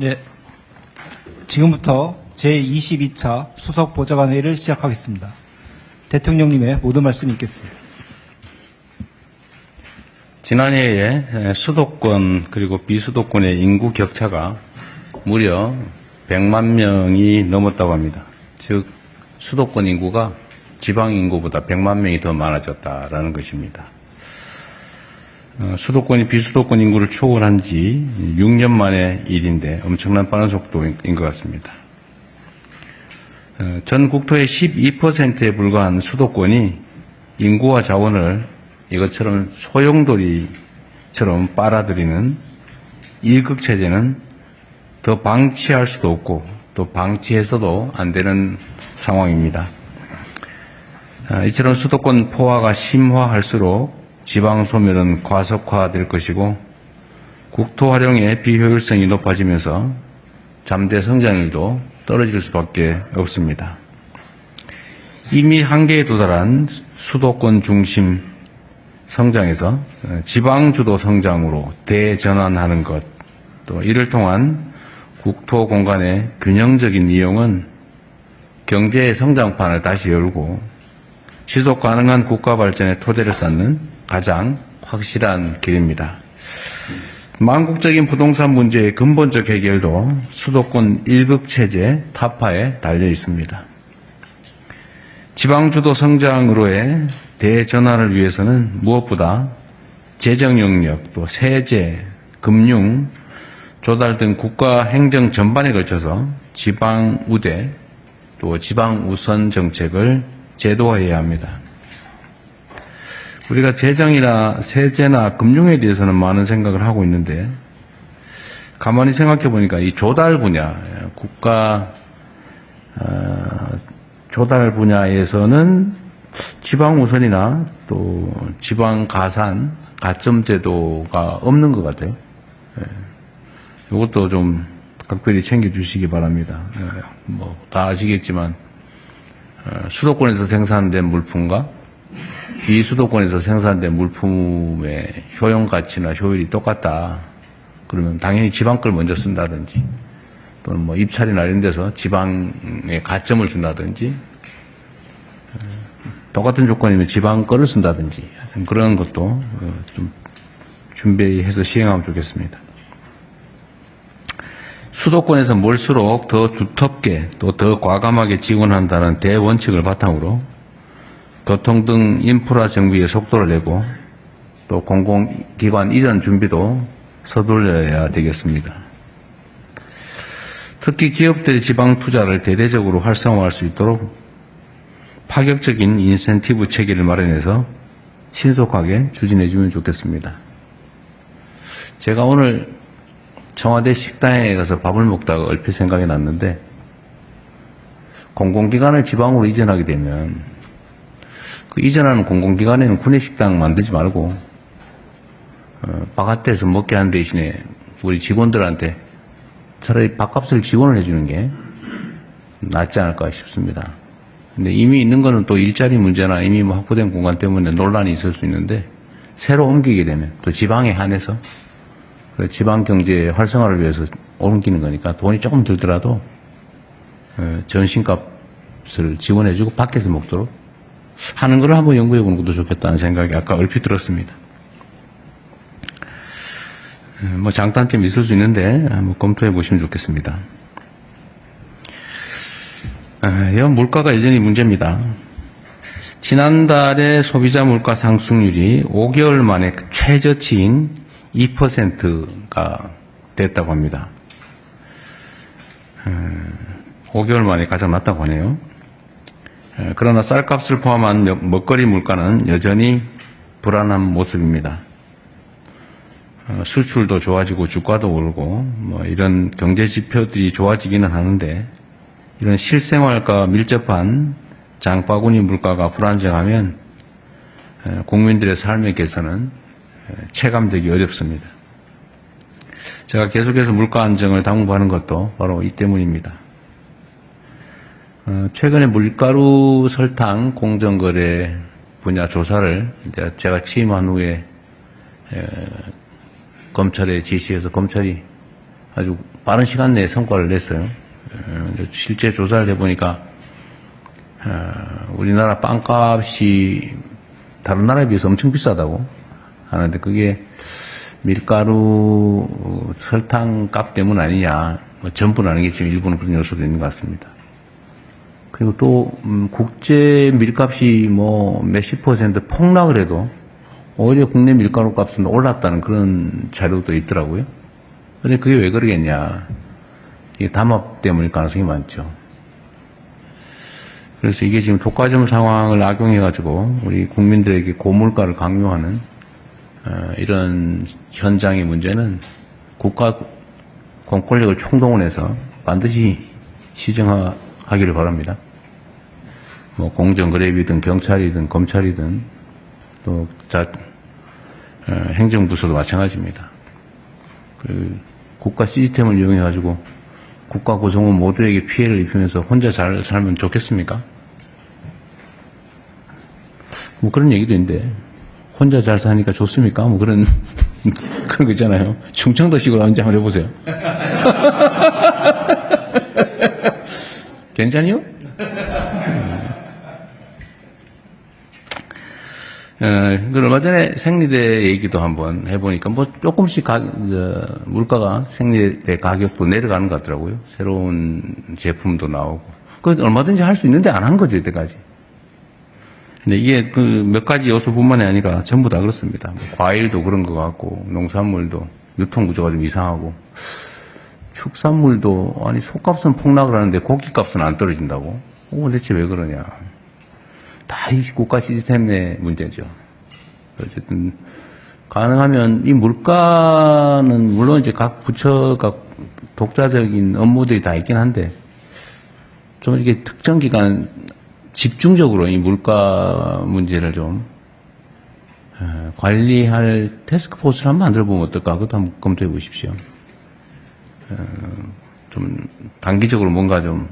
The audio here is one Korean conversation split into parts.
네, 지금부터 제22차 수석보좌관 회의를 시작하겠습니다. 대통령님의 모든 말씀이 있겠습니다. 지난 해에 수도권 그리고 비수도권의 인구 격차가 무려 100만 명이 넘었다고 합니다. 즉 수도권 인구가 지방 인구보다 100만 명이 더 많아졌다라는 것입니다. 수도권이 비수도권 인구를 초월한 지 6년 만의 일인데 엄청난 빠른 속도인 것 같습니다. 전 국토의 12%에 불과한 수도권이 인구와 자원을 이것처럼 소용돌이처럼 빨아들이는 일극체제는 더 방치할 수도 없고 또 방치해서도 안 되는 상황입니다. 이처럼 수도권 포화가 심화할수록 지방 소멸은 과속화될 것이고 국토 활용의 비효율성이 높아지면서 잠재 성장률도 떨어질 수밖에 없습니다. 이미 한계에 도달한 수도권 중심 성장에서 지방 주도 성장으로 대전환하는 것, 또 이를 통한 국토 공간의 균형적인 이용은 경제의 성장판을 다시 열고 지속 가능한 국가 발전의 토대를 쌓는 가장 확실한 길입니다. 망국적인 부동산 문제의 근본적 해결도 수도권 일극체제 타파에 달려 있습니다. 지방주도 성장으로의 대전환을 위해서는 무엇보다 재정 영역, 또 세제, 금융, 조달 등 국가 행정 전반에 걸쳐서 지방 우대, 또 지방 우선 정책을 제도화해야 합니다. 우리가 재정이나 세제나 금융에 대해서는 많은 생각을 하고 있는데 가만히 생각해 보니까 이 조달 분야, 국가 조달 분야에서는 지방 우선이나 또 지방 가산, 가점 제도가 없는 것 같아요. 이것도 좀 각별히 챙겨주시기 바랍니다. 뭐 다 아시겠지만 수도권에서 생산된 물품과 비수도권에서 생산된 물품의 효용 가치나 효율이 똑같다. 그러면 당연히 지방 걸 먼저 쓴다든지 또는 뭐 입찰이나 이런 데서 지방에 가점을 준다든지 똑같은 조건이면 지방 거를 쓴다든지 그런 것도 좀 준비해서 시행하면 좋겠습니다. 수도권에서 몰수록 더 두텁게 또 더 과감하게 지원한다는 대원칙을 바탕으로 교통 등 인프라 정비에 속도를 내고 또 공공기관 이전 준비도 서둘러야 되겠습니다. 특히 기업들의 지방 투자를 대대적으로 활성화할 수 있도록 파격적인 인센티브 체계를 마련해서 신속하게 추진해 주면 좋겠습니다. 제가 오늘 청와대 식당에 가서 밥을 먹다가 얼핏 생각이 났는데 공공기관을 지방으로 이전하게 되면 그 이전하는 공공기관에는 구내식당 만들지 말고 바깥에서 먹게 하는 대신에 우리 직원들한테 차라리 밥값을 지원을 해주는 게 낫지 않을까 싶습니다. 근데 이미 있는 거는 또 일자리 문제나 이미 뭐 확보된 공간 때문에 논란이 있을 수 있는데 새로 옮기게 되면 또 지방에 한해서 지방 경제 활성화를 위해서 옮기는 거니까 돈이 조금 들더라도 전신값을 지원해주고 밖에서 먹도록 하는 걸 한번 연구해 보는 것도 좋겠다는 생각이 아까 얼핏 들었습니다. 뭐 장단점이 있을 수 있는데 한번 검토해 보시면 좋겠습니다. 물가가 여전히 문제입니다. 지난달에 소비자 물가 상승률이 5개월 만에 최저치인 2%가 됐다고 합니다. 5개월 만에 가장 낮다고 하네요. 그러나 쌀값을 포함한 먹거리 물가는 여전히 불안한 모습입니다. 수출도 좋아지고 주가도 오르고 뭐 이런 경제 지표들이 좋아지기는 하는데 이런 실생활과 밀접한 장바구니 물가가 불안정하면 국민들의 삶의 개선은 체감되기 어렵습니다. 제가 계속해서 물가 안정을 당부하는 것도 바로 이 때문입니다. 최근에 밀가루 설탕 공정거래 분야 조사를 이제 제가 취임한 후에 검찰에 지시해서 검찰이 아주 빠른 시간 내에 성과를 냈어요. 실제 조사를 해보니까 우리나라 빵값이 다른 나라에 비해서 엄청 비싸다고 하는데 그게 밀가루, 설탕 값 때문 아니냐. 뭐 전부는 아니겠지만 일부는 그런 요소도 있는 것 같습니다. 그리고 또 국제 밀값이 뭐 몇십 퍼센트 폭락을 해도 오히려 국내 밀가루 값은 올랐다는 그런 자료도 있더라고요. 근데 그게 왜 그러겠냐. 이게 담합 때문일 가능성이 많죠. 그래서 이게 지금 독과점 상황을 악용해가지고 우리 국민들에게 고물가를 강요하는 이런 현장의 문제는 국가 공권력을 총동원해서 반드시 시정하기를 바랍니다. 뭐 공정거래위든 경찰이든 검찰이든 또 행정부서도 마찬가지입니다. 그 국가 시스템을 이용해가지고 국가 구성원 모두에게 피해를 입히면서 혼자 잘 살면 좋겠습니까? 뭐 그런 얘기도 있는데 혼자 잘 사니까 좋습니까? 뭐 그런 그런 거 있잖아요. 충청도식으로 언제 한번 해보세요. 괜찮이요? 얼마 전에 생리대 얘기도 한번 해보니까 뭐 조금씩 물가가 생리대 가격도 내려가는 것 같더라고요. 새로운 제품도 나오고. 그 얼마든지 할 수 있는데 안 한 거죠, 이때까지. 근데 이게 그 몇 가지 요소뿐만이 아니라 전부 다 그렇습니다. 뭐 과일도 그런 것 같고, 농산물도 유통 구조가 좀 이상하고, 축산물도 아니 소값은 폭락을 하는데 고기값은 안 떨어진다고? 대체 왜 그러냐? 다 이 국가 시스템의 문제죠. 어쨌든 가능하면 이 물가는 물론 이제 각 부처가 독자적인 업무들이 다 있긴 한데 좀 이렇게 특정 기간 집중적으로 이 물가 문제를 좀 관리할 태스크포스를 한번 만들어 보면 어떨까? 그것도 한번 검토해 보십시오. 좀 단기적으로 뭔가 좀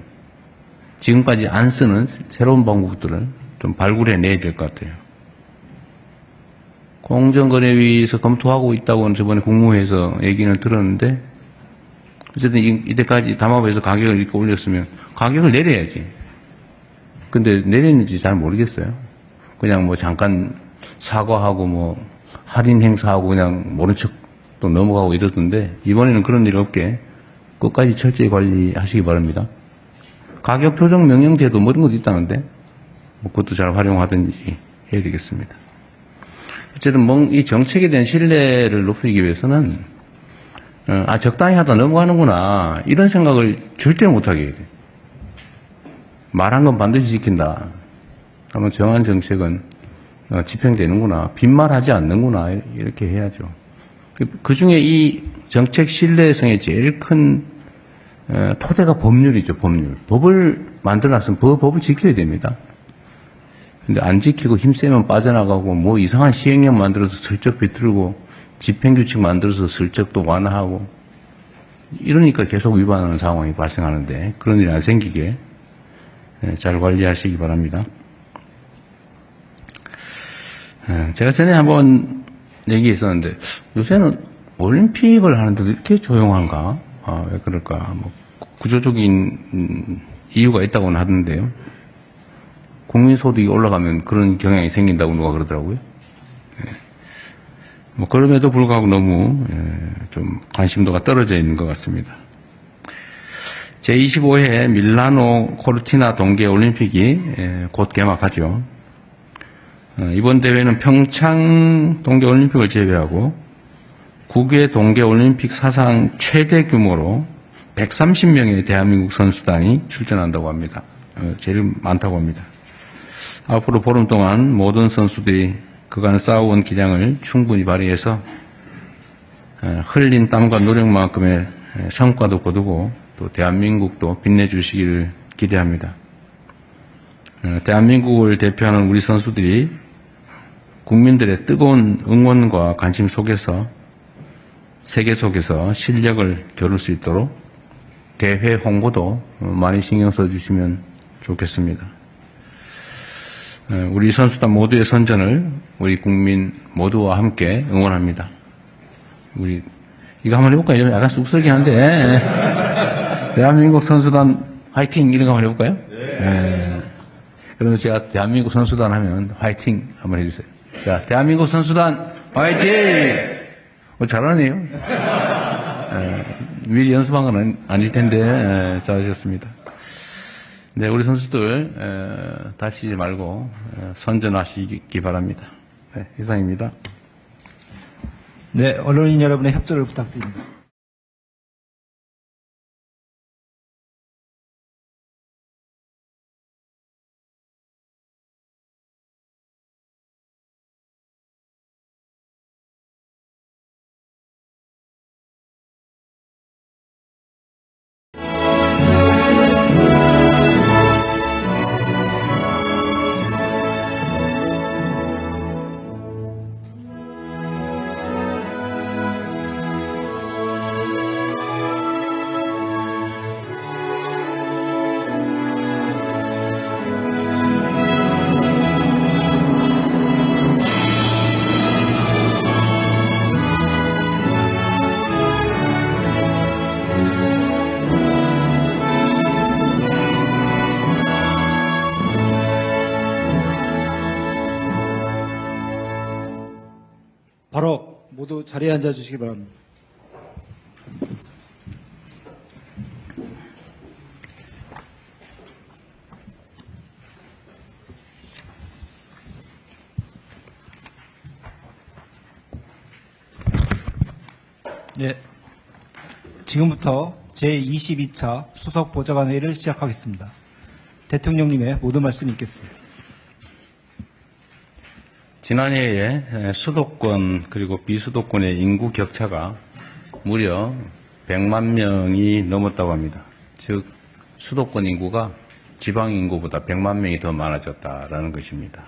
지금까지 안 쓰는 새로운 방법들을 좀 발굴해 내야 될 것 같아요. 공정거래위에서 검토하고 있다고는 저번에 국무회에서 얘기는 들었는데 어쨌든 이때까지 담합에서 가격을 이렇게 올렸으면 가격을 내려야지. 근데 내렸는지 잘 모르겠어요. 그냥 뭐 잠깐 사과하고 뭐 할인 행사하고 그냥 모른 척 또 넘어가고 이러던데 이번에는 그런 일 없게 끝까지 철저히 관리하시기 바랍니다. 가격 조정 명령제도 뭐 이런 것도 있다는데 뭐 그것도 잘 활용하든지 해야 되겠습니다. 어쨌든 이 정책에 대한 신뢰를 높이기 위해서는 적당히 하다 넘어가는구나 이런 생각을 절대 못하게 해야 돼. 말한 건 반드시 지킨다. 아마 정한 정책은 집행되는구나. 빈말하지 않는구나 이렇게 해야죠. 그 중에 이 정책 신뢰성의 제일 큰 토대가 법률이죠. 법률. 법을 만들어놨으면 법을 지켜야 됩니다. 근데 안 지키고 힘세면 빠져나가고 뭐 이상한 시행령 만들어서 슬쩍 비틀고 집행규칙 만들어서 슬쩍 또 완화하고 이러니까 계속 위반하는 상황이 발생하는데 그런 일이 안 생기게 잘 관리하시기 바랍니다. 제가 전에 한번 얘기했었는데 요새는 올림픽을 하는데도 이렇게 조용한가? 왜 그럴까? 뭐 구조적인 이유가 있다고는 하던데요. 국민소득이 올라가면 그런 경향이 생긴다고 누가 그러더라고요. 뭐 그럼에도 불구하고 너무 좀 관심도가 떨어져 있는 것 같습니다. 제25회 밀라노 코르티나 동계올림픽이 곧 개막하죠. 이번 대회는 평창 동계올림픽을 제외하고 9개 동계올림픽 사상 최대 규모로 130명의 대한민국 선수단이 출전한다고 합니다. 제일 많다고 합니다. 앞으로 보름 동안 모든 선수들이 그간 쌓아온 기량을 충분히 발휘해서 흘린 땀과 노력만큼의 성과도 거두고 또 대한민국도 빛내주시기를 기대합니다. 대한민국을 대표하는 우리 선수들이 국민들의 뜨거운 응원과 관심 속에서 세계 속에서 실력을 겨룰 수 있도록 대회 홍보도 많이 신경 써주시면 좋겠습니다. 우리 선수단 모두의 선전을 우리 국민 모두와 함께 응원합니다. 우리 이거 한번 해볼까요? 좀 약간 쑥스럽긴 한데. 대한민국 선수단 화이팅! 이런 거 한번 해볼까요? 네. 그러면 제가 대한민국 선수단 하면 화이팅! 한번 해주세요. 자, 대한민국 선수단 화이팅! 잘하네요. 미리 연습한 건 아닐 텐데, 잘하셨습니다. 네, 우리 선수들, 다치지 말고, 선전하시기 바랍니다. 네, 이상입니다. 네, 언론인 여러분의 협조를 부탁드립니다. 바로 모두 자리에 앉아 주시기 바랍니다. 네, 지금부터 제22차 수석보좌관 회의를 시작하겠습니다. 대통령님의 모든 말씀이 있겠습니다. 지난해에 수도권 그리고 비수도권의 인구 격차가 무려 100만 명이 넘었다고 합니다. 즉 수도권 인구가 지방 인구보다 100만 명이 더 많아졌다라는 것입니다.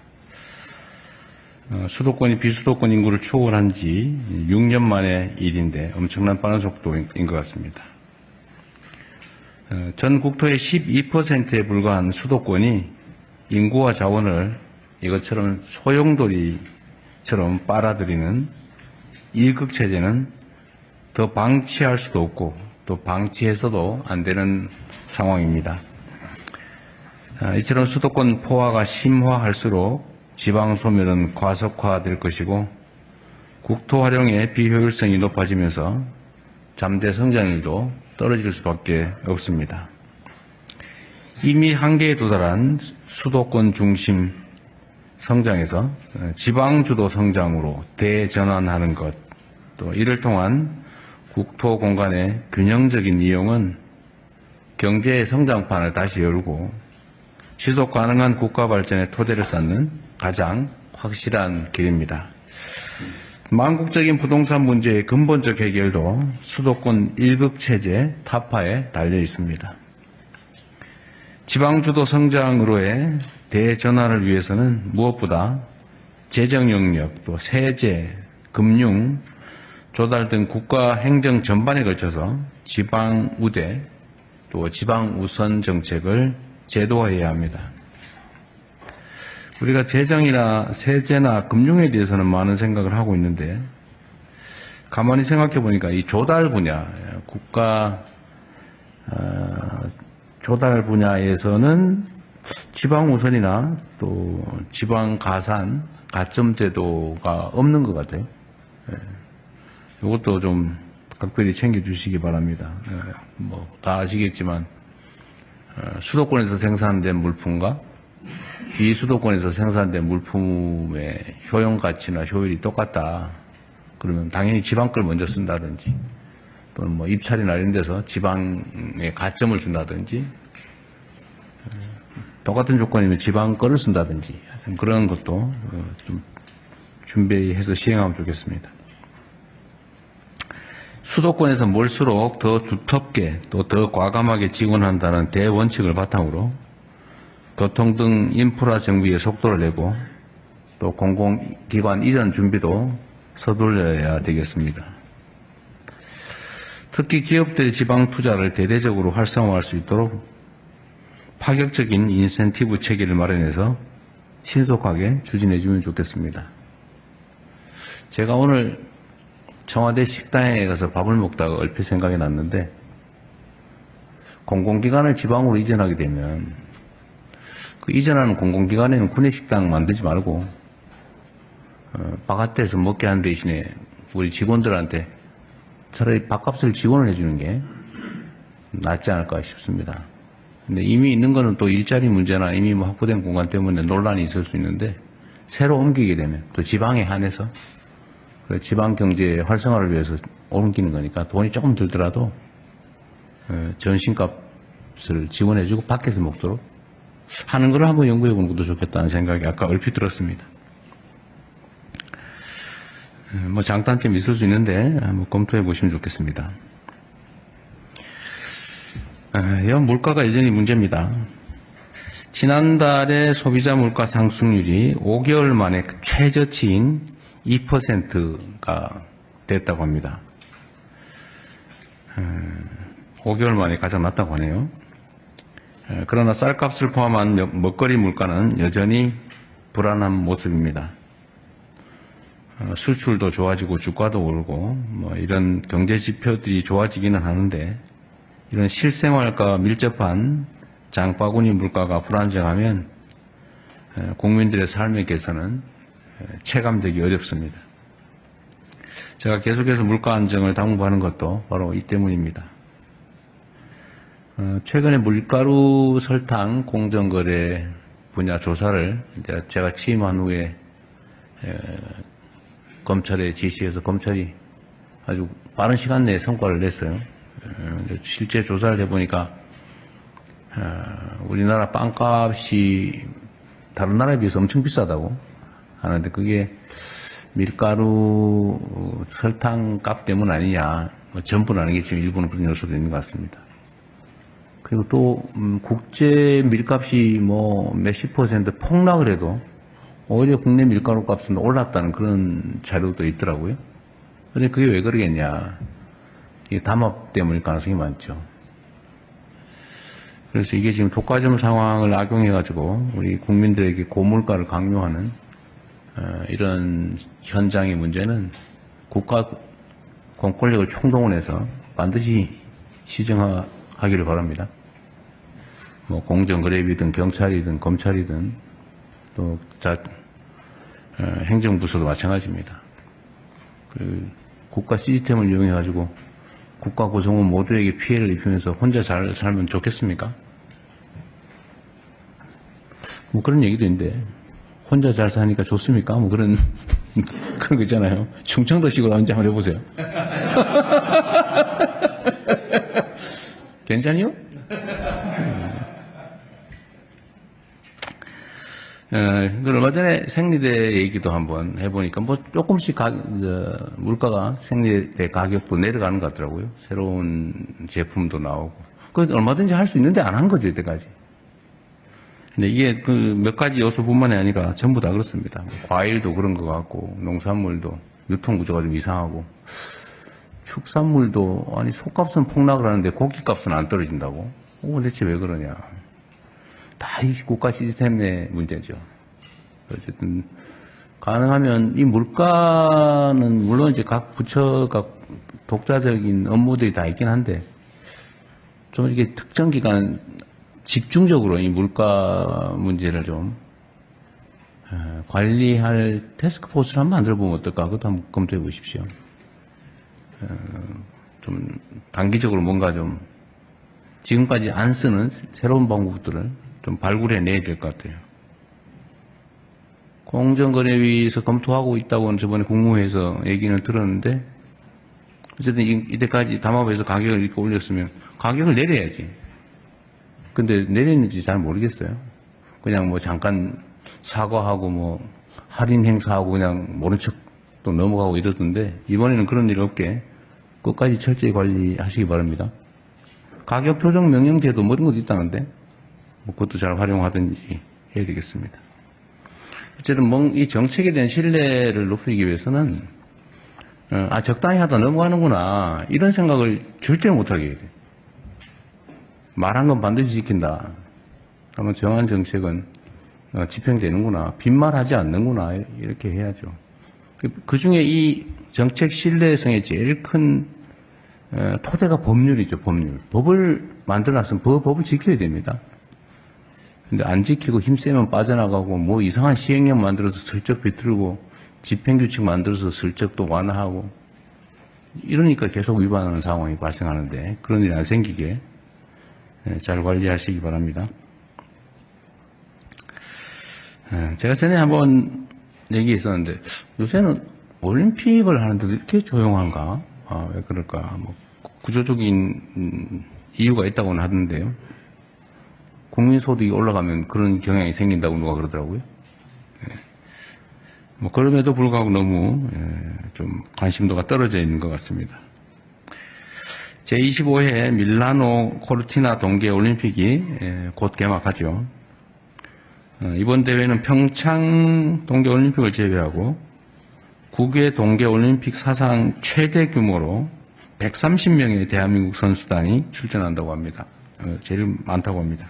수도권이 비수도권 인구를 초월한 지 6년 만의 일인데 엄청난 빠른 속도인 것 같습니다. 전 국토의 12%에 불과한 수도권이 인구와 자원을 이것처럼 소용돌이처럼 빨아들이는 일극체제는 더 방치할 수도 없고 또 방치해서도 안 되는 상황입니다. 이처럼 수도권 포화가 심화할수록 지방 소멸은 과속화될 것이고 국토 활용의 비효율성이 높아지면서 잠재 성장률도 떨어질 수밖에 없습니다. 이미 한계에 도달한 수도권 중심 성장에서 지방주도 성장으로 대전환하는 것, 또 이를 통한 국토 공간의 균형적인 이용은 경제의 성장판을 다시 열고 지속 가능한 국가 발전의 토대를 쌓는 가장 확실한 길입니다. 망국적인 부동산 문제의 근본적 해결도 수도권 일극체제 타파에 달려 있습니다. 지방주도 성장으로의 대전환을 위해서는 무엇보다 재정 영역, 또 세제, 금융, 조달 등 국가 행정 전반에 걸쳐서 지방 우대, 또 지방 우선 정책을 제도화해야 합니다. 우리가 재정이나 세제나 금융에 대해서는 많은 생각을 하고 있는데 가만히 생각해 보니까 이 조달 분야, 국가 조달 분야에서는 지방 우선이나 또 지방 가산, 가점 제도가 없는 것 같아요. 이것도 좀 각별히 챙겨주시기 바랍니다. 다 아시겠지만 수도권에서 생산된 물품과 비수도권에서 생산된 물품의 효용 가치나 효율이 똑같다. 그러면 당연히 지방 걸 먼저 쓴다든지 또는 뭐 입찰이나 이런 데서 지방에 가점을 준다든지 똑같은 조건이면 지방 거를 쓴다든지 그런 것도 좀 준비해서 시행하면 좋겠습니다. 수도권에서 몰수록 더 두텁게 또 더 과감하게 지원한다는 대원칙을 바탕으로 교통 등 인프라 정비에 속도를 내고 또 공공기관 이전 준비도 서둘러야 되겠습니다. 특히 기업들의 지방 투자를 대대적으로 활성화할 수 있도록 파격적인 인센티브 체계를 마련해서 신속하게 추진해 주면 좋겠습니다. 제가 오늘 청와대 식당에 가서 밥을 먹다가 얼핏 생각이 났는데, 공공기관을 지방으로 이전하게 되면 그 이전하는 공공기관에는 구내식당 만들지 말고 바깥에서 먹게 하는 대신에 우리 직원들한테 차라리 밥값을 지원을 해주는 게 낫지 않을까 싶습니다. 근데 이미 있는 거는 또 일자리 문제나 이미 뭐 확보된 공간 때문에 논란이 있을 수 있는데, 새로 옮기게 되면 또 지방에 한해서 지방 경제 활성화를 위해서 옮기는 거니까 돈이 조금 들더라도 전신값을 지원해주고 밖에서 먹도록 하는 걸 한번 연구해보는 것도 좋겠다는 생각이 아까 얼핏 들었습니다. 뭐 장단점이 있을 수 있는데 한번 검토해 보시면 좋겠습니다. 물가가 여전히 문제입니다. 지난달에 소비자 물가 상승률이 5개월 만에 최저치인 2%가 됐다고 합니다. 5개월 만에 가장 낮다고 하네요. 그러나 쌀값을 포함한 먹거리 물가는 여전히 불안한 모습입니다. 수출도 좋아지고 주가도 오르고 뭐 이런 경제 지표들이 좋아지기는 하는데, 이런 실생활과 밀접한 장바구니 물가가 불안정하면 국민들의 삶의 개선은 체감되기 어렵습니다. 제가 계속해서 물가 안정을 당부하는 것도 바로 이 때문입니다. 최근에 밀가루, 설탕, 공정거래 분야 조사를 이제 제가 취임한 후에 검찰에 지시해서 검찰이 아주 빠른 시간 내에 성과를 냈어요. 실제 조사를 해보니까 우리나라 빵값이 다른 나라에 비해서 엄청 비싸다고 하는데, 그게 밀가루, 설탕 값 때문 아니냐, 뭐 전부는 아니겠지만 일부는 그런 요소도 있는 것 같습니다. 그리고 또 국제 밀값이 뭐 몇십 퍼센트 폭락을 해도 오히려 국내 밀가루 값은 올랐다는 그런 자료도 있더라고요. 그런데 그게 왜 그러겠냐, 이게 담합 때문일 가능성이 많죠. 그래서 이게 지금 독과점 상황을 악용해가지고 우리 국민들에게 고물가를 강요하는 이런 현장의 문제는 국가 공권력을 총동원해서 반드시 시정하기를 바랍니다. 뭐 공정거래위든 경찰이든 검찰이든 또 행정부서도 마찬가지입니다. 그 국가 시스템을 이용해가지고 국가 구성원 모두에게 피해를 입히면서 혼자 잘 살면 좋겠습니까? 뭐 그런 얘기도 있는데, 혼자 잘 사니까 좋습니까? 뭐 그런 거 있잖아요. 충청도식으로 언제 한번 해보세요. 괜찮이요? 얼마 전에 생리대 얘기도 한번 해보니까 뭐 조금씩 물가가 생리대 가격도 내려가는 것 같더라고요. 새로운 제품도 나오고. 그 얼마든지 할 수 있는데 안 한 거죠, 이때까지. 근데 이게 그 몇 가지 요소뿐만이 아니라 전부 다 그렇습니다. 과일도 그런 것 같고, 농산물도 유통 구조가 좀 이상하고, 축산물도 아니 소값은 폭락을 하는데 고기값은 안 떨어진다고? 대체 왜 그러냐? 다 이 국가 시스템의 문제죠. 어쨌든 가능하면 이 물가는 물론 이제 각 부처가 독자적인 업무들이 다 있긴 한데, 좀 이게 특정 기간 집중적으로 이 물가 문제를 좀 관리할 태스크포스를 한번 만들어 보면 어떨까? 그것도 한번 검토해 보십시오. 좀 단기적으로 뭔가 좀 지금까지 안 쓰는 새로운 방법들을 좀 발굴해 내야 될 것 같아요. 공정거래위에서 검토하고 있다고는 저번에 국무회에서 얘기는 들었는데, 어쨌든 이때까지 담합에서 가격을 이렇게 올렸으면 가격을 내려야지. 근데 내렸는지 잘 모르겠어요. 그냥 뭐 잠깐 사과하고 뭐 할인 행사하고 그냥 모른 척 또 넘어가고 이러던데, 이번에는 그런 일 없게 끝까지 철저히 관리하시기 바랍니다. 가격 조정 명령제도 뭐 이런 것도 있다는데, 뭐 그것도 잘 활용하든지 해야 되겠습니다. 어쨌든 이 정책에 대한 신뢰를 높이기 위해서는 적당히 하다 넘어가는구나, 이런 생각을 절대 못하게 해야 돼. 말한 건 반드시 지킨다. 그러면 정한 정책은 집행되는구나, 빈말하지 않는구나, 이렇게 해야죠. 그 중에 이 정책 신뢰성의 제일 큰 토대가 법률이죠, 법률. 법을 만들어놨으면 법을 지켜야 됩니다. 근데 안 지키고 힘세면 빠져나가고 뭐 이상한 시행령 만들어서 슬쩍 비틀고 집행규칙 만들어서 슬쩍 또 완화하고 이러니까 계속 위반하는 상황이 발생하는데 그런 일이 안 생기게 잘 관리하시기 바랍니다. 제가 전에 한번 얘기했었는데 요새는 올림픽을 하는데도 이렇게 조용한가? 왜 그럴까? 뭐 구조적인 이유가 있다고는 하던데요. 국민소득이 올라가면 그런 경향이 생긴다고 누가 그러더라고요. 뭐 그럼에도 불구하고 너무 좀 관심도가 떨어져 있는 것 같습니다. 제25회 밀라노 코르티나 동계올림픽이 곧 개막하죠. 이번 대회는 평창 동계올림픽을 제외하고 국외 동계올림픽 사상 최대 규모로 130명의 대한민국 선수단이 출전한다고 합니다. 제일 많다고 합니다.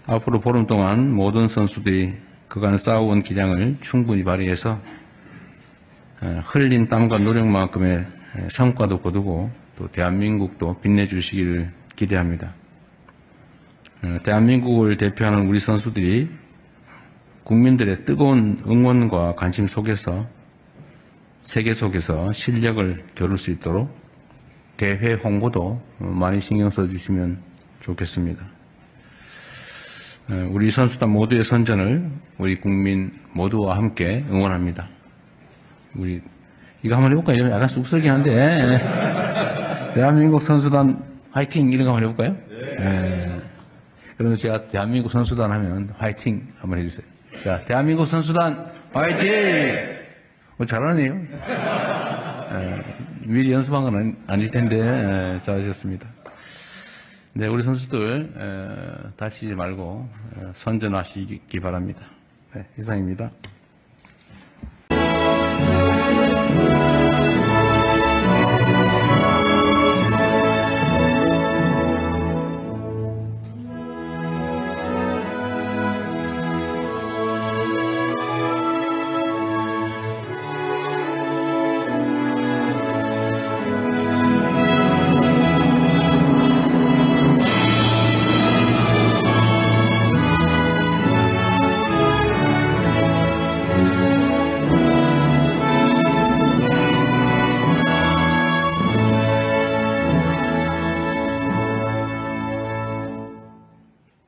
앞으로 보름 동안 모든 선수들이 그간 쌓아온 기량을 충분히 발휘해서 흘린 땀과 노력만큼의 성과도 거두고 또 대한민국도 빛내주시기를 기대합니다. 대한민국을 대표하는 우리 선수들이 국민들의 뜨거운 응원과 관심 속에서 세계 속에서 실력을 겨룰 수 있도록 대회 홍보도 많이 신경 써주시면 좋겠습니다. 우리 선수단 모두의 선전을 우리 국민 모두와 함께 응원합니다. 우리 이거 한번 해볼까요? 약간 쑥스럽긴 한데 대한민국 선수단 화이팅 이런 거 한번 해볼까요? 네. 그러면 제가 대한민국 선수단 하면 화이팅 한번 해주세요. 자, 대한민국 선수단 화이팅! 잘하네요. 미리 연습한 건 아닐 텐데 잘하셨습니다. 네, 우리 선수들 다치지 말고 선전하시기 바랍니다. 네, 이상입니다.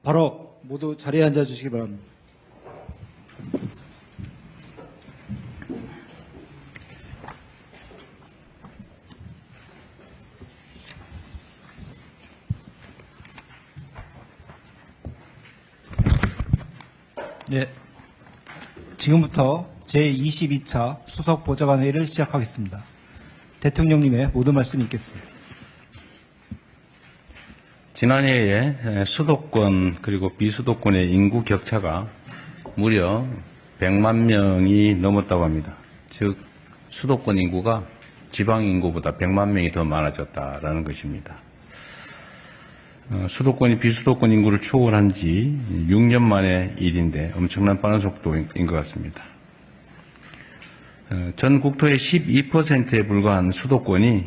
바로 모두 자리에 앉아 주시기 바랍니다. 네, 지금부터 제22차 수석보좌관 회의를 시작하겠습니다. 대통령님의 모든 말씀이 있겠습니다. 지난해에 수도권 그리고 비수도권의 인구 격차가 무려 100만 명이 넘었다고 합니다. 즉 수도권 인구가 지방 인구보다 100만 명이 더 많아졌다라는 것입니다. 수도권이 비수도권 인구를 초월한 지 6년 만의 일인데 엄청난 빠른 속도인 것 같습니다. 전 국토의 12%에 불과한 수도권이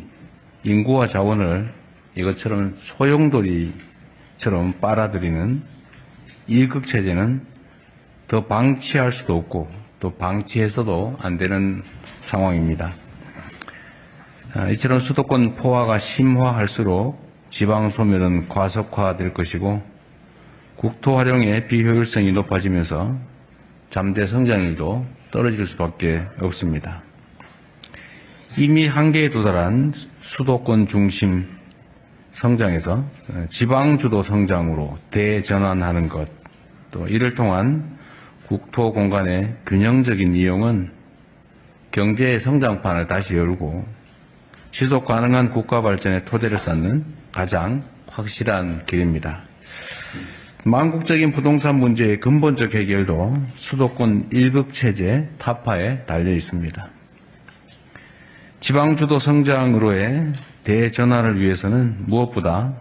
인구와 자원을 이것처럼 소용돌이처럼 빨아들이는 일극체제는 더 방치할 수도 없고 또 방치해서도 안 되는 상황입니다. 이처럼 수도권 포화가 심화할수록 지방 소멸은 과속화될 것이고 국토 활용의 비효율성이 높아지면서 잠재 성장률도 떨어질 수밖에 없습니다. 이미 한계에 도달한 수도권 중심 성장에서 지방 주도 성장으로 대전환하는 것, 또 이를 통한 국토 공간의 균형적인 이용은 경제의 성장판을 다시 열고 지속 가능한 국가 발전의 토대를 쌓는 가장 확실한 길입니다. 망국적인 부동산 문제의 근본적 해결도 수도권 일극체제 타파에 달려 있습니다. 지방주도 성장으로의 대전환을 위해서는 무엇보다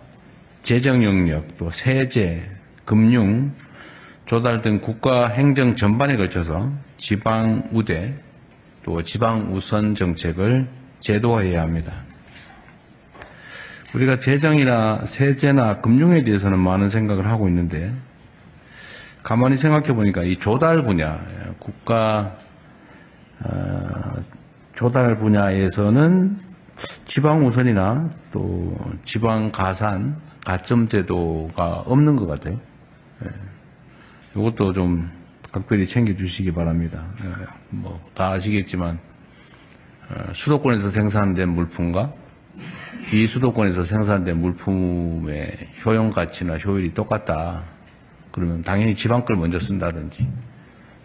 재정 영역, 또 세제, 금융, 조달 등 국가 행정 전반에 걸쳐서 지방 우대, 또 지방 우선 정책을 제도화해야 합니다. 우리가 재정이나 세제나 금융에 대해서는 많은 생각을 하고 있는데 가만히 생각해 보니까 이 조달 분야, 국가 조달 분야에서는 지방 우선이나 또 지방 가산, 가점 제도가 없는 것 같아요. 이것도 좀 각별히 챙겨주시기 바랍니다. 뭐 다 아시겠지만 수도권에서 생산된 물품과 비수도권에서 생산된 물품의 효용 가치나 효율이 똑같다. 그러면 당연히 지방 걸 먼저 쓴다든지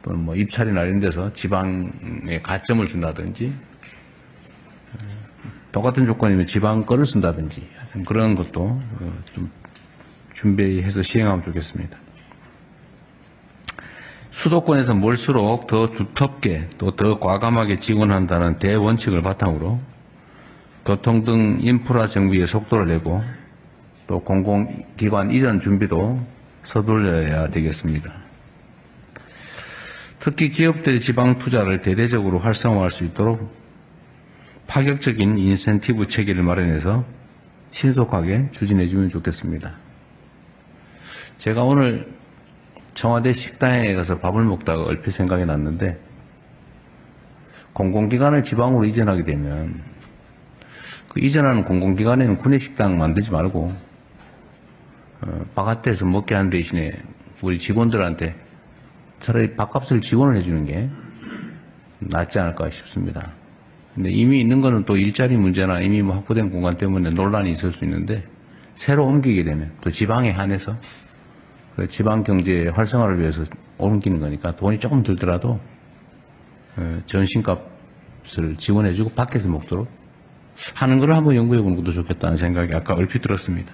또는 뭐 입찰이나 이런 데서 지방에 가점을 준다든지 똑같은 조건이면 지방 거를 쓴다든지 그런 것도 좀 준비해서 시행하면 좋겠습니다. 수도권에서 몰수록 더 두텁게 또 더 과감하게 지원한다는 대원칙을 바탕으로 교통 등 인프라 정비에 속도를 내고 또 공공기관 이전 준비도 서둘러야 되겠습니다. 특히 기업들의 지방 투자를 대대적으로 활성화할 수 있도록 파격적인 인센티브 체계를 마련해서 신속하게 추진해 주면 좋겠습니다. 제가 오늘 청와대 식당에 가서 밥을 먹다가 얼핏 생각이 났는데 공공기관을 지방으로 이전하게 되면 그 이전하는 공공기관에는 구내식당 만들지 말고 바깥에서 먹게 하는 대신에 우리 직원들한테 차라리 밥값을 지원을 해주는 게 낫지 않을까 싶습니다. 근데 이미 있는 거는 또 일자리 문제나 이미 뭐 확보된 공간 때문에 논란이 있을 수 있는데 새로 옮기게 되면 또 지방에 한해서 그 지방 경제 활성화를 위해서 옮기는 거니까 돈이 조금 들더라도 전신값을 지원해주고 밖에서 먹도록 하는 걸 한번 연구해 보는 것도 좋겠다는 생각이 아까 얼핏 들었습니다.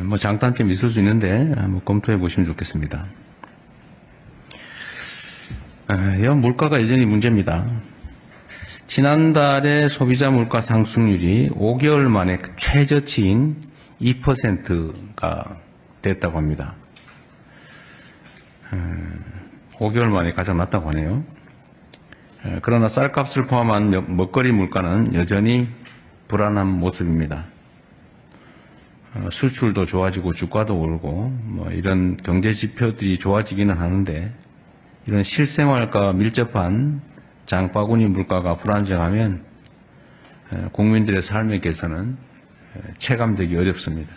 뭐 장단점이 있을 수 있는데 한번 검토해 보시면 좋겠습니다. 물가가 여전히 문제입니다. 지난달에 소비자 물가 상승률이 5개월 만에 최저치인 2%가 됐다고 합니다. 5개월 만에 가장 낮다고 하네요. 그러나 쌀값을 포함한 먹거리 물가는 여전히 불안한 모습입니다. 수출도 좋아지고 주가도 오르고 뭐 이런 경제 지표들이 좋아지기는 하는데 이런 실생활과 밀접한 장바구니 물가가 불안정하면 국민들의 삶의 개선은 체감되기 어렵습니다.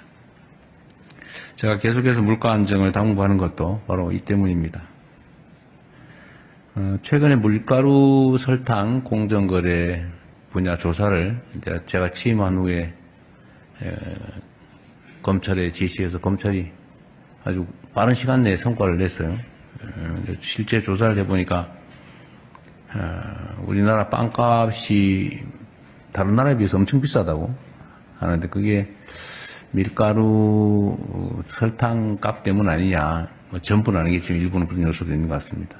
제가 계속해서 물가 안정을 당부하는 것도 바로 이 때문입니다. 최근에 밀가루, 설탕, 공정거래 분야 조사를 이제 제가 취임한 후에 검찰에 지시해서 검찰이 아주 빠른 시간 내에 성과를 냈어요. 실제 조사를 해보니까 우리나라 빵값이 다른 나라에 비해서 엄청 비싸다고 하는데 그게 밀가루, 설탕 값 때문 아니냐. 뭐 전부는 아니겠지만 일부는 그런 요소도 있는 것 같습니다.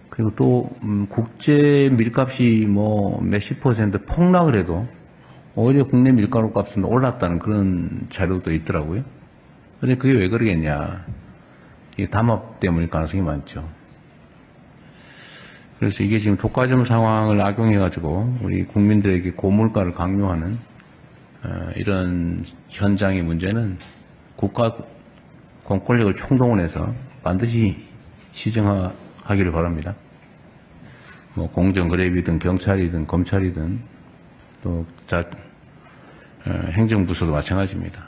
그리고 또 국제 밀값이 뭐 몇십 퍼센트 폭락을 해도 오히려 국내 밀가루 값은 올랐다는 그런 자료도 있더라고요. 그런데 그게 왜 그러겠냐. 이게 담합 때문일 가능성이 많죠. 그래서 이게 지금 독과점 상황을 악용해가지고 우리 국민들에게 고물가를 강요하는 이런 현장의 문제는 국가 공권력을 총동원해서 반드시 시정하기를 바랍니다. 뭐 공정거래비든 경찰이든 검찰이든 또 행정부서도 마찬가지입니다.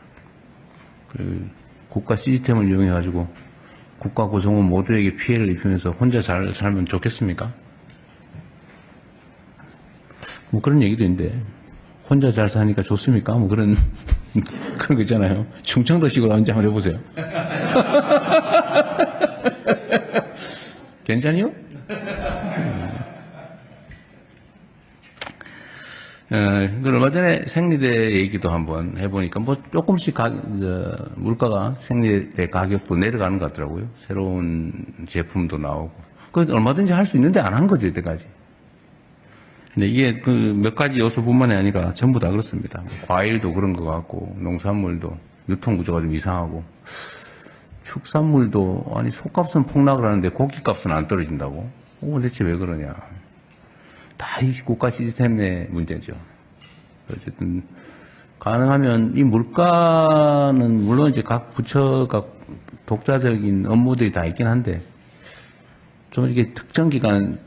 그 국가 시스템을 이용해가지고 국가 구성원 모두에게 피해를 입히면서 혼자 잘 살면 좋겠습니까? 뭐 그런 얘기도 있는데 혼자 잘 사니까 좋습니까? 뭐 그런 거 있잖아요. 충청도식으로 언제 한번 해보세요. 괜찮이요? 얼마 전에 생리대 얘기도 한번 해보니까 뭐 조금씩 물가가 생리대 가격도 내려가는 것 같더라고요. 새로운 제품도 나오고. 그 얼마든지 할 수 있는데 안 한 거죠, 이때까지. 근데 이게 그 몇 가지 요소뿐만이 아니라 전부 다 그렇습니다. 과일도 그런 것 같고, 농산물도 유통 구조가 좀 이상하고, 축산물도, 아니, 소값은 폭락을 하는데 고기값은 안 떨어진다고? 대체 왜 그러냐. 다 이 국가 시스템의 문제죠. 어쨌든, 가능하면 이 물가는 물론 이제 각 부처가 독자적인 업무들이 다 있긴 한데, 좀 이게 특정 기간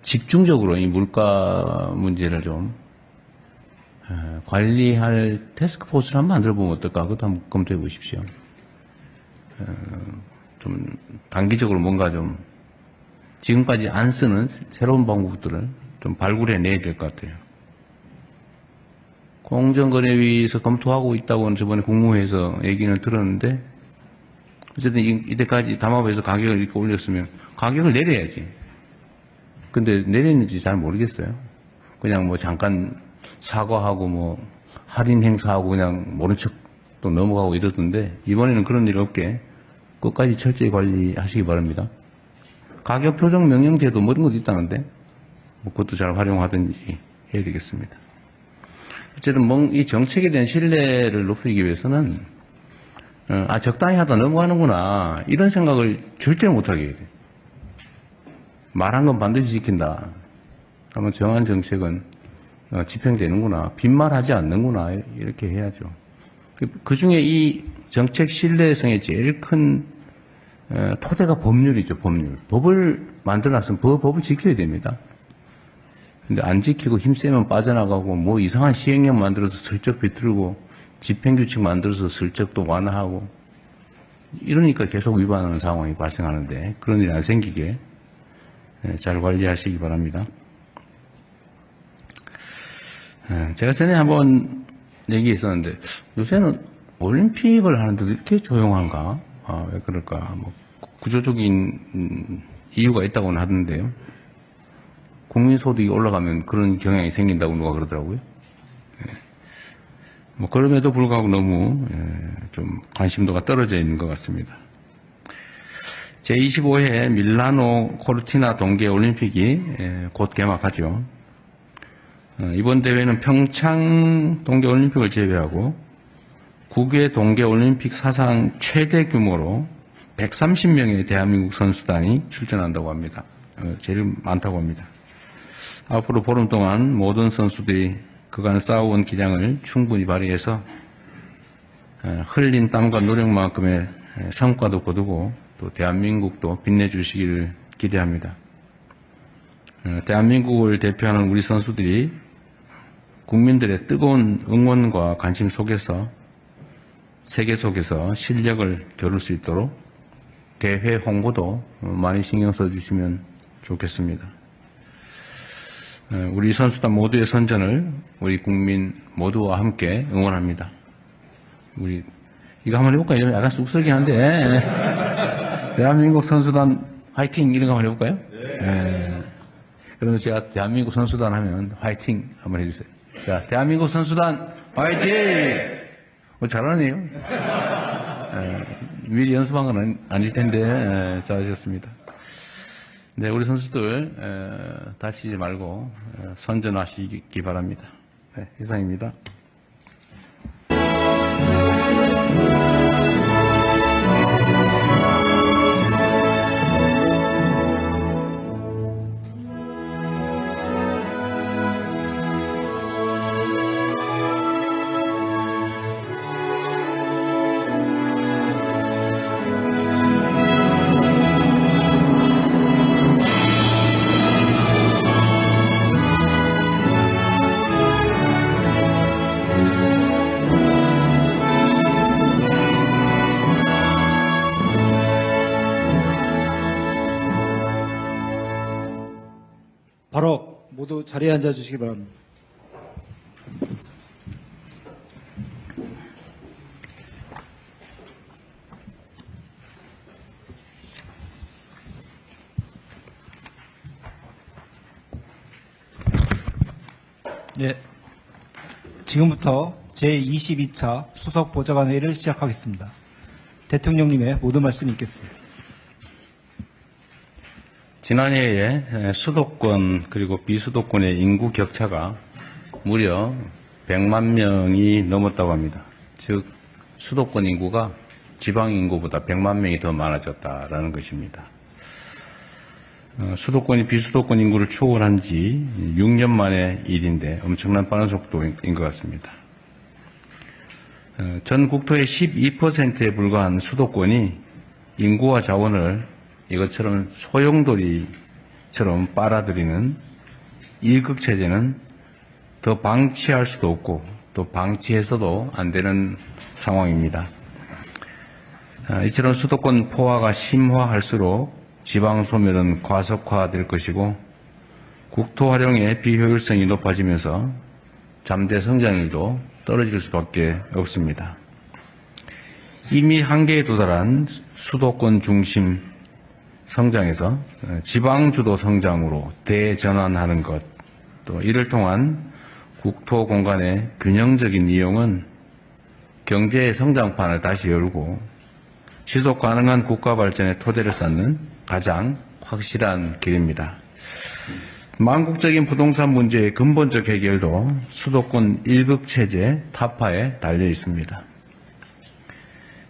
집중적으로 이 물가 문제를 좀 관리할 태스크포스를 한번 만들어 보면 어떨까? 그것도 한번 검토해 보십시오. 좀 단기적으로 뭔가 좀 지금까지 안 쓰는 새로운 방법들을 좀 발굴해 내야 될 것 같아요. 공정거래위에서 검토하고 있다고는 저번에 국무회에서 얘기는 들었는데, 어쨌든 이때까지 담합에서 가격을 이렇게 올렸으면 가격을 내려야지. 근데 내렸는지 잘 모르겠어요. 그냥 뭐 잠깐 사과하고 뭐 할인 행사하고 그냥 모른 척 또 넘어가고 이러던데, 이번에는 그런 일 없게 끝까지 철저히 관리하시기 바랍니다. 가격 조정 명령제도 뭐 이런 것도 있다는데, 뭐 그것도 잘 활용하든지 해야 되겠습니다. 어쨌든 이 정책에 대한 신뢰를 높이기 위해서는 적당히 하다 넘어가는구나 이런 생각을 절대 못하게 해야 돼요. 말한 건 반드시 지킨다. 그러면 정한 정책은 집행되는구나. 빈말하지 않는구나. 이렇게 해야죠. 그 중에 이 정책 신뢰성의 제일 큰 토대가 법률이죠. 법률. 법을 만들어놨으면 법을 지켜야 됩니다. 근데 안 지키고 힘세면 빠져나가고 뭐 이상한 시행령 만들어서 슬쩍 비틀고 집행규칙 만들어서 슬쩍 또 완화하고 이러니까 계속 위반하는 상황이 발생하는데, 그런 일이 안 생기게 잘 관리하시기 바랍니다. 제가 전에 한번 얘기했었는데, 요새는 올림픽을 하는데도 이렇게 조용한가? 왜 그럴까? 뭐 구조적인 이유가 있다고는 하던데요. 국민소득이 올라가면 그런 경향이 생긴다고 누가 그러더라고요. 뭐 그럼에도 불구하고 너무 좀 관심도가 떨어져 있는 것 같습니다. 제25회 밀라노 코르티나 동계 올림픽이 곧 개막하죠. 이번 대회는 평창 동계 올림픽을 제외하고 9개 동계 올림픽 사상 최대 규모로 130명의 대한민국 선수단이 출전한다고 합니다. 제일 많다고 합니다. 앞으로 보름 동안 모든 선수들이 그간 쌓아온 기량을 충분히 발휘해서 흘린 땀과 노력만큼의 성과도 거두고 또 대한민국도 빛내주시기를 기대합니다. 대한민국을 대표하는 우리 선수들이 국민들의 뜨거운 응원과 관심 속에서 세계 속에서 실력을 겨룰 수 있도록 대회 홍보도 많이 신경 써주시면 좋겠습니다. 우리 선수단 모두의 선전을 우리 국민 모두와 함께 응원합니다. 우리 이거 한번 해볼까요? 약간 쑥스럽긴 한데 대한민국 선수단 화이팅 이런 거 한번 해볼까요? 네. 그러면 제가 대한민국 선수단 하면 화이팅 한번 해주세요. 자, 대한민국 선수단 화이팅! 잘하네요. 미리 연습한 건 아닐 텐데 잘하셨습니다. 네, 우리 선수들 다치지 말고 선전하시기 바랍니다. 네, 이상입니다. 바로 모두 자리에 앉아 주시기 바랍니다. 네, 지금부터 제22차 수석보좌관 회의를 시작하겠습니다. 대통령님의 모든 말씀이 있겠습니다. 지난해에 수도권 그리고 비수도권의 인구 격차가 무려 100만 명이 넘었다고 합니다. 즉 수도권 인구가 지방 인구보다 100만 명이 더 많아졌다라는 것입니다. 수도권이 비수도권 인구를 초월한 지 6년 만의 일인데 엄청난 빠른 속도인 것 같습니다. 전 국토의 12%에 불과한 수도권이 인구와 자원을 이것처럼 소용돌이처럼 빨아들이는 일극체제는 더 방치할 수도 없고 또 방치해서도 안 되는 상황입니다. 이처럼 수도권 포화가 심화할수록 지방 소멸은 과속화될 것이고 국토 활용의 비효율성이 높아지면서 잠재 성장률도 떨어질 수밖에 없습니다. 이미 한계에 도달한 수도권 중심 성장에서 지방 주도 성장으로 대전환하는 것, 또 이를 통한 국토 공간의 균형적인 이용은 경제의 성장판을 다시 열고 지속 가능한 국가 발전의 토대를 쌓는 가장 확실한 길입니다. 망국적인 부동산 문제의 근본적 해결도 수도권 일극체제 타파에 달려 있습니다.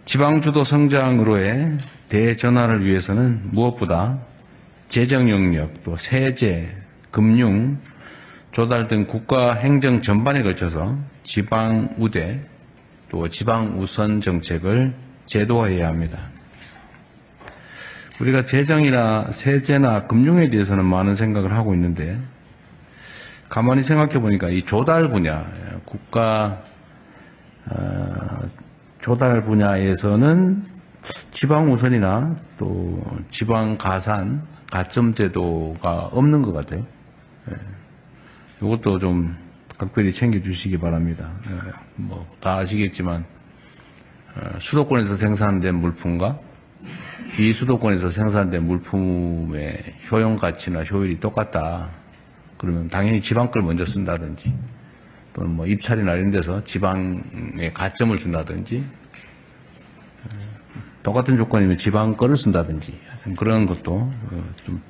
지방주도 성장으로의 대전환을 위해서는 무엇보다 재정 영역, 또 세제, 금융, 조달 등 국가 행정 전반에 걸쳐서 지방 우대, 또 지방 우선 정책을 제도화해야 합니다. 우리가 재정이나 세제나 금융에 대해서는 많은 생각을 하고 있는데 가만히 생각해 보니까 이 조달 분야, 국가 조달 분야에서는 지방 우선이나 또 지방 가산, 가점 제도가 없는 것 같아요. 이것도 좀 각별히 챙겨주시기 바랍니다. 뭐 다 아시겠지만 수도권에서 생산된 물품과 비수도권에서 생산된 물품의 효용 가치나 효율이 똑같다. 그러면 당연히 지방 걸 먼저 쓴다든지 또는 뭐 입찰이나 이런 데서 지방에 가점을 준다든지 똑같은 조건이면 지방 거를 쓴다든지 그런 것도 좀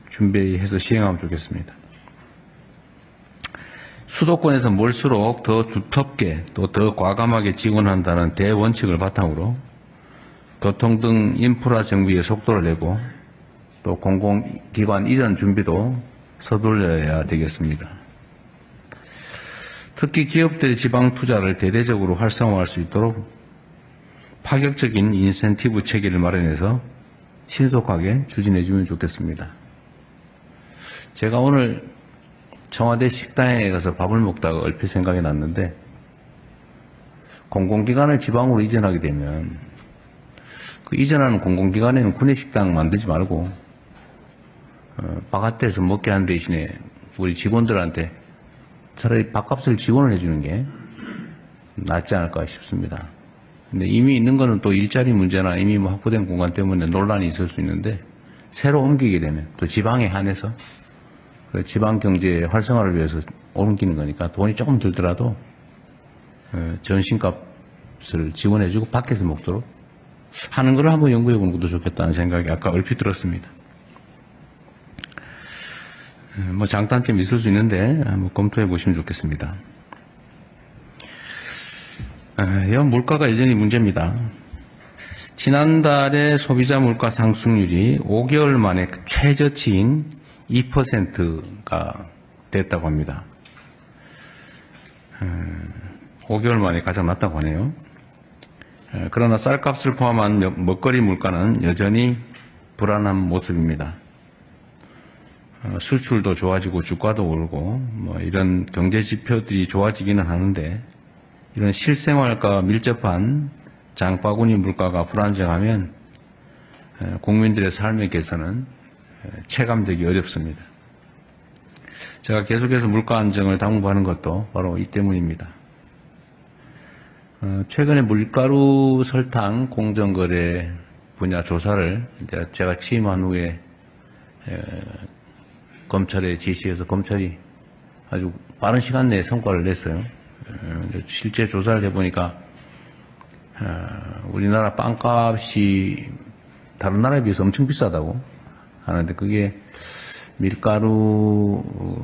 준비해서 시행하면 좋겠습니다. 수도권에서 몰수록 더 두텁게 또 더 과감하게 지원한다는 대원칙을 바탕으로 교통 등 인프라 정비에 속도를 내고 또 공공기관 이전 준비도 서둘러야 되겠습니다. 특히 기업들의 지방 투자를 대대적으로 활성화할 수 있도록 파격적인 인센티브 체계를 마련해서 신속하게 추진해 주면 좋겠습니다. 제가 오늘 청와대 식당에 가서 밥을 먹다가 얼핏 생각이 났는데 공공기관을 지방으로 이전하게 되면 그 이전하는 공공기관에는 구내식당 만들지 말고 바깥에서 먹게 하는 대신에 우리 직원들한테 차라리 밥값을 지원을 해주는 게 낫지 않을까 싶습니다. 근데 이미 있는 거는 또 일자리 문제나 이미 뭐 확보된 공간 때문에 논란이 있을 수 있는데 새로 옮기게 되면 또 지방에 한해서 그 지방 경제 활성화를 위해서 옮기는 거니까 돈이 조금 들더라도 전신값을 지원해주고 밖에서 먹도록 하는 걸 한번 연구해 보는 것도 좋겠다는 생각이 아까 얼핏 들었습니다. 뭐 장단점이 있을 수 있는데 한번 검토해 보시면 좋겠습니다. 물가가 여전히 문제입니다. 지난달에 소비자 물가 상승률이 5개월 만에 최저치인 2%가 됐다고 합니다. 5개월 만에 가장 낮다고 하네요. 그러나 쌀값을 포함한 먹거리 물가는 여전히 불안한 모습입니다. 수출도 좋아지고 주가도 오르고 뭐 이런 경제 지표들이 좋아지기는 하는데 이런 실생활과 밀접한 장바구니 물가가 불안정하면 국민들의 삶의 개선은 체감되기 어렵습니다. 제가 계속해서 물가 안정을 당부하는 것도 바로 이 때문입니다. 최근에 밀가루, 설탕, 공정거래 분야 조사를 이제 제가 취임한 후에 검찰에 지시해서 검찰이 아주 빠른 시간 내에 성과를 냈어요. 실제 조사를 해보니까 우리나라 빵값이 다른 나라에 비해서 엄청 비싸다고 하는데 그게 밀가루,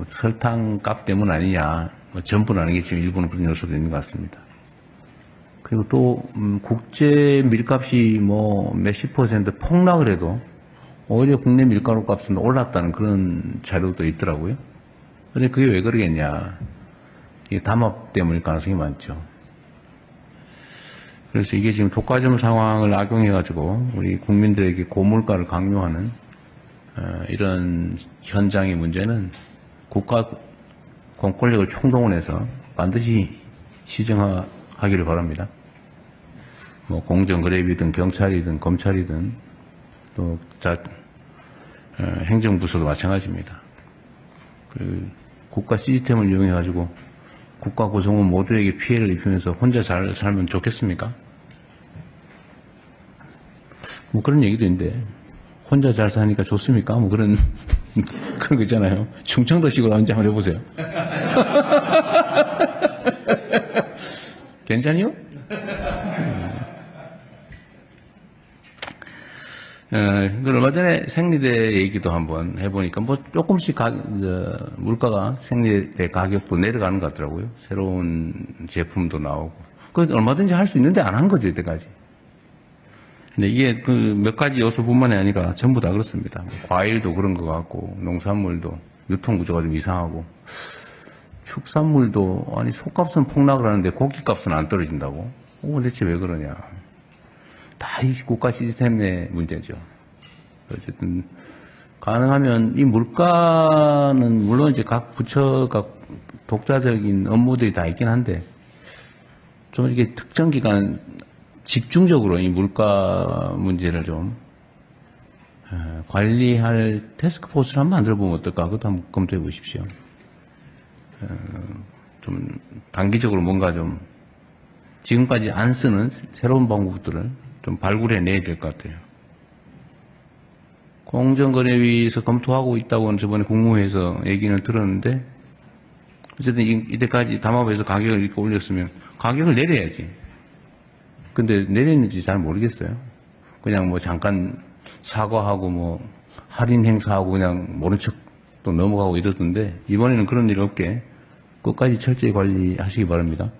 설탕 값 때문 아니냐. 뭐 전부는 아니겠지만 일부는 그런 요소도 있는 것 같습니다. 그리고 또 국제 밀값이 뭐 몇십 퍼센트 폭락을 해도 오히려 국내 밀가루 값은 올랐다는 그런 자료도 있더라고요. 근데 그게 왜 그러겠냐. 이게 담합 때문일 가능성이 많죠. 그래서 이게 지금 독과점 상황을 악용해가지고 우리 국민들에게 고물가를 강요하는 이런 현장의 문제는 국가 공권력을 총동원해서 반드시 시정하기를 바랍니다. 뭐 공정거래위든 경찰이든 검찰이든 또 행정부서도 마찬가지입니다. 그 국가 시스템을 이용해가지고 국가 구성원 모두에게 피해를 입히면서 혼자 잘 살면 좋겠습니까? 뭐 그런 얘기도 있는데 혼자 잘 사니까 좋습니까? 뭐 그런 거 있잖아요. 충청도식으로 언제 한번 해보세요. 괜찮이요? 얼마 전에 생리대 얘기도 한번 해보니까 뭐 조금씩 물가가 생리대 가격도 내려가는 것 같더라고요. 새로운 제품도 나오고. 그 얼마든지 할 수 있는데 안 한 거죠, 이때까지. 근데 이게 그 몇 가지 요소뿐만이 아니라 전부 다 그렇습니다. 과일도 그런 것 같고, 농산물도 유통 구조가 좀 이상하고, 축산물도 아니 소값은 폭락을 하는데 고기값은 안 떨어진다고? 대체 왜 그러냐? 다 이 국가 시스템의 문제죠. 어쨌든 가능하면 이 물가는 물론 이제 각 부처가 독자적인 업무들이 다 있긴 한데 좀 이게 특정 기간 집중적으로 이 물가 문제를 좀 관리할 태스크포스를 한번 만들어 보면 어떨까? 그것도 한번 검토해 보십시오. 좀 단기적으로 뭔가 좀 지금까지 안 쓰는 새로운 방법들을 좀 발굴해 내야 될 것 같아요. 공정거래위에서 검토하고 있다고는 저번에 국무회에서 얘기는 들었는데 어쨌든 이때까지 담합에서 가격을 이렇게 올렸으면 가격을 내려야지. 근데 내렸는지 잘 모르겠어요. 그냥 뭐 잠깐 사과하고 뭐 할인 행사하고 그냥 모른 척 또 넘어가고 이러던데 이번에는 그런 일 없게 끝까지 철저히 관리하시기 바랍니다.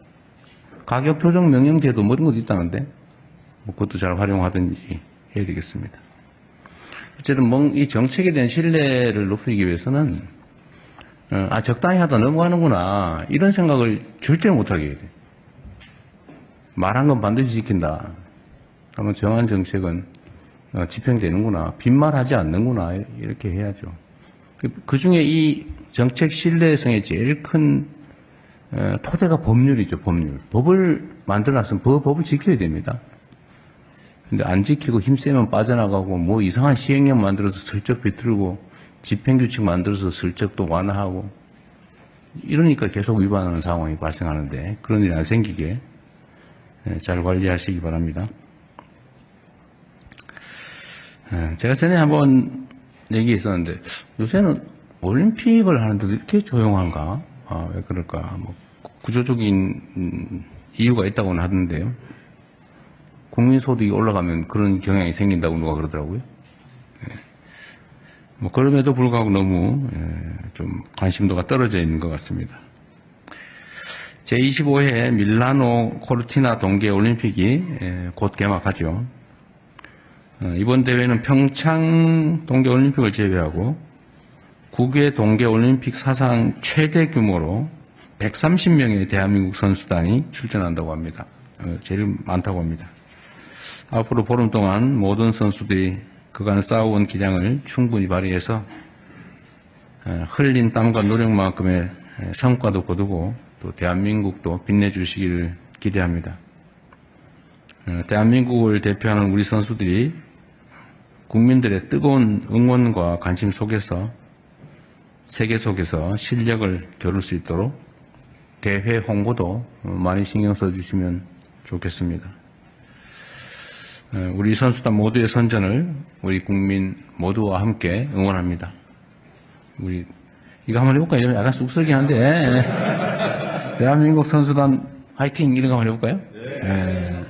가격 조정 명령제도 뭐 이런 것도 있다는데 뭐 그것도 잘 활용하든지 해야 되겠습니다. 어쨌든 이 정책에 대한 신뢰를 높이기 위해서는 적당히 하다 넘어가는구나 이런 생각을 절대 못하게 해야 돼. 말한 건 반드시 지킨다. 그러면 정한 정책은 집행되는구나. 빈말하지 않는구나. 이렇게 해야죠. 그 중에 이 정책 신뢰성의 제일 큰 토대가 법률이죠. 법률. 법을 만들어놨으면 법을 지켜야 됩니다. 근데 안 지키고 힘세면 빠져나가고 뭐 이상한 시행령 만들어서 슬쩍 비틀고 집행규칙 만들어서 슬쩍 또 완화하고 이러니까 계속 위반하는 상황이 발생하는데 그런 일이 안 생기게 잘 관리하시기 바랍니다. 제가 전에 한번 얘기했었는데 요새는 올림픽을 하는데도 이렇게 조용한가? 왜 그럴까? 뭐 구조적인 이유가 있다고는 하던데요. 국민소득이 올라가면 그런 경향이 생긴다고 누가 그러더라고요. 뭐 그럼에도 불구하고 너무 좀 관심도가 떨어져 있는 것 같습니다. 제25회 밀라노 코르티나 동계올림픽이 곧 개막하죠. 이번 대회는 평창 동계올림픽을 제외하고 9개 동계올림픽 사상 최대 규모로 130명의 대한민국 선수단이 출전한다고 합니다. 제일 많다고 합니다. 앞으로 보름 동안 모든 선수들이 그간 쌓아온 기량을 충분히 발휘해서 흘린 땀과 노력만큼의 성과도 거두고 또 대한민국도 빛내주시기를 기대합니다. 대한민국을 대표하는 우리 선수들이 국민들의 뜨거운 응원과 관심 속에서 세계 속에서 실력을 겨룰 수 있도록 대회 홍보도 많이 신경 써주시면 좋겠습니다. 우리 선수단 모두의 선전을 우리 국민 모두와 함께 응원합니다. 우리 이거 한번 해볼까요? 약간 쑥스럽긴 한데 대한민국 선수단 화이팅 이런 거 한번 해볼까요? 네.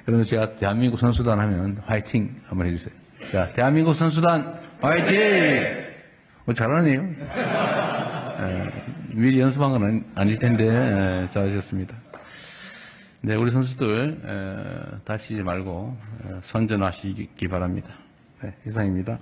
그러면 제가 대한민국 선수단 하면 화이팅 한번 해주세요. 자, 대한민국 선수단 화이팅! 잘하네요. 미리 연습한 건 아닐 텐데 잘하셨습니다. 네, 우리 선수들 다치지 말고 선전하시기 바랍니다. 네, 이상입니다.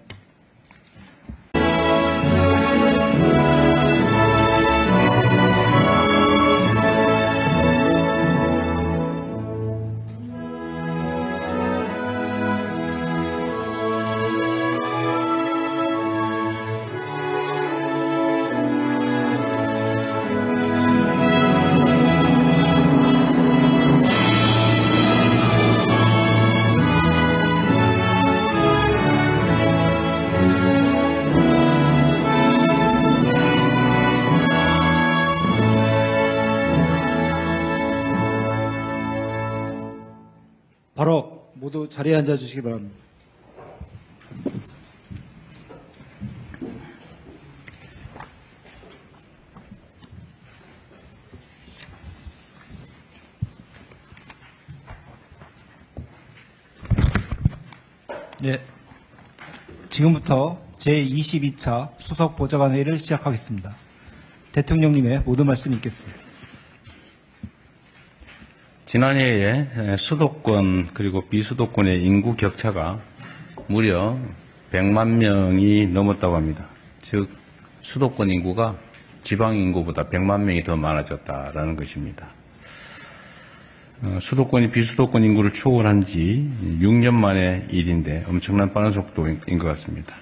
바로 모두 자리에 앉아 주시기 바랍니다. 네. 지금부터 제22차 수석 보좌관 회의를 시작하겠습니다. 대통령님의 모든 말씀이 있겠습니다. 지난해에 수도권 그리고 비수도권의 인구 격차가 무려 100만 명이 넘었다고 합니다. 즉 수도권 인구가 지방 인구보다 100만 명이 더 많아졌다라는 것입니다. 수도권이 비수도권 인구를 초월한 지 6년 만의 일인데 엄청난 빠른 속도인 것 같습니다.